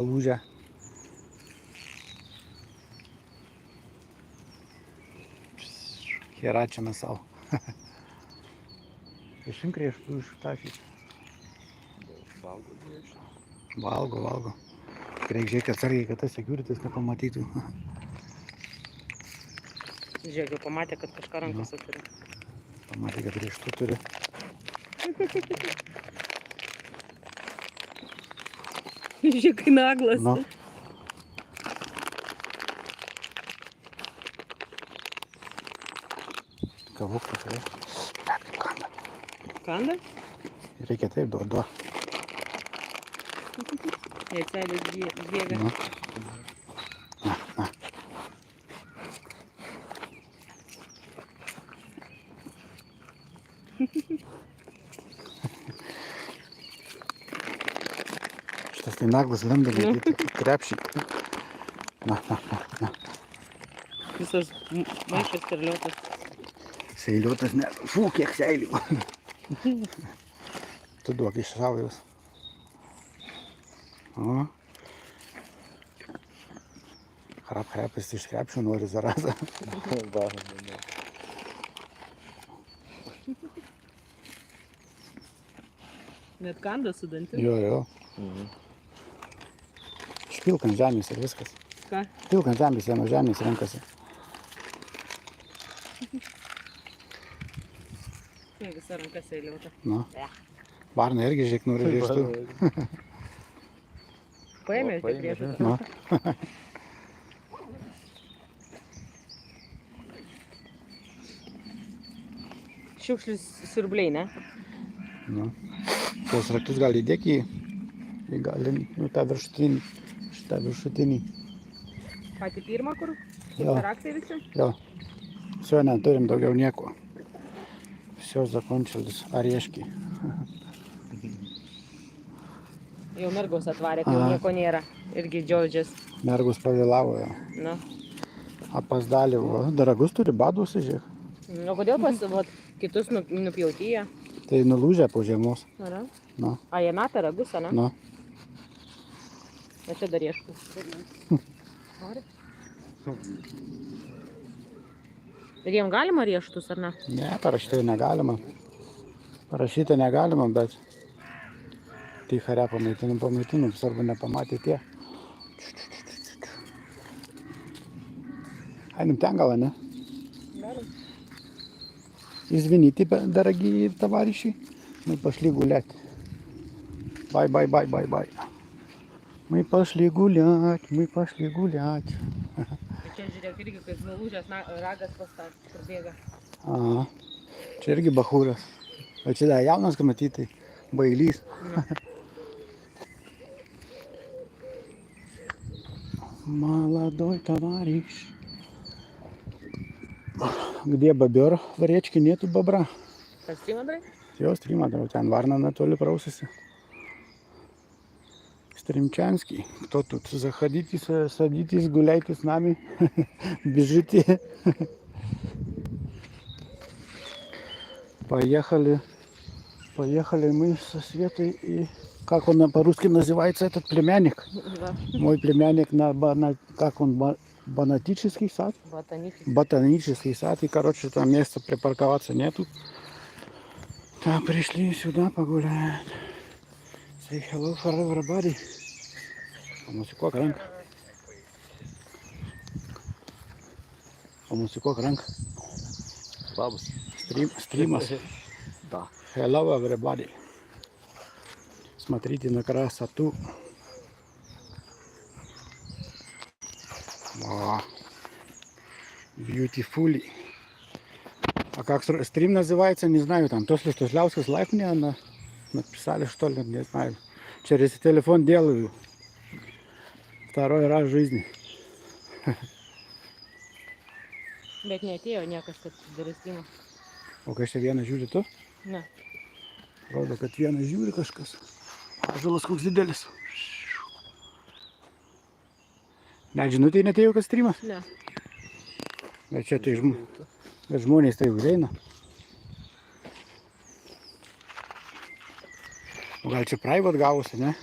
lūžę. Heračiame savo. Išimk rieštų iš tašyti. Valgo. Reikia žiūrėti atsargiai, kad tas sekuritis nepamatytų. Žiūrėk, jau pamatė, kad kažką rankose turi. Pamatė, kad rieštų turi. Žiūrėk, kai naglas. Nu. Kavuk tokia. Kanda. Kanda? Reikia taip duodu. Jeicelis bėga. Nu. Na. Šitas tai naglas lenda į krepšį. Na. Visas maišas terliotas. Seiliuotas ne. Fū, kiek seilių. Tu duok iš saujos. O. Hrapas iš krepšio nori zarazą. Net kanda su dantim. Jo. Išpilk ant žemės ir viskas. Ką? Pilk ant žemės, jie nuo žemės renkasi. Visa ranka seiliuota. Nu. Varna irgi žiūrėk nori rieštų. Paėmė tik riešutą. Nu. Šiukšlis siurbliai, ne? Nu. Tuos raktus gali įdėk į tą viršutinį. Šitą viršutinį. Patį pirmą, kur? Jo. Raktai visi? Jo. Все, neturim daugiau nieko. Все закончились орешки. Jau mergos atvarė, kai jau nieko nėra. Irgi džiaugias. Mergus pavėlavo jo. Nu. Apasdalį. Daragus turi badus, žiūrėk. O kodėl kitus nupjautyja? Tai nulūžę po žiemos. Ara? Nu. A, jie meta ragus, ne? Nu. O čia dar ieškau. Nori? Ir jiem galima rieštus, ar ne? Ne, parašytai negalima. Parašytai negalima, bet tichare pamaitinam, svarbu nepamatė tie. Einam ten gal, не? Извините, дорогие товарищи, мы пошли гулять. Бай. Мы пошли гулять. Čia žiūrėk, irgi kaip nulūžęs ragas pastas, kur bėga. Aha, čia irgi bachūras. O čia dar jaunas, kad matytai, bailys. Молодой товарищ. Где бобер? В речке нету бобра. Kas Strimandrai? Jo, Strimandrai, ten Varna Анатолий просится. Стримчанский. Кто тут? Заходите, садитесь, гуляйте с нами. Бежите. Поехали мы со Светой и... Как он по-русски называется, этот племянник? Да. Мой племянник как он, ботанический сад? Ботанический сад. И, короче, там места припарковаться нету. Так, пришли сюда погулять. Say hello for everybody. Pamosikuok ranką. Pamosikuok ranką. Labas. Стримас. Да. Hello everybody. Смотрите на красоту. Wow. Beautifully. А как стрим называется, не знаю, там Тосли Тослявский лайк мне написали, что ли, не знаю. Через телефон делаю. Второй раз в жизни. Bet neatėjo niekas, kad darys streamą. O kas čia vieną žiūri tu? Ne. Rodo, kad vieną žiūri kažkas. Ąžuolas koks didelis. Net žinutė netėjo, kad streamas? Ne. Bet čia tai žmonės tai užeina. O gal čia private gavosi, ne?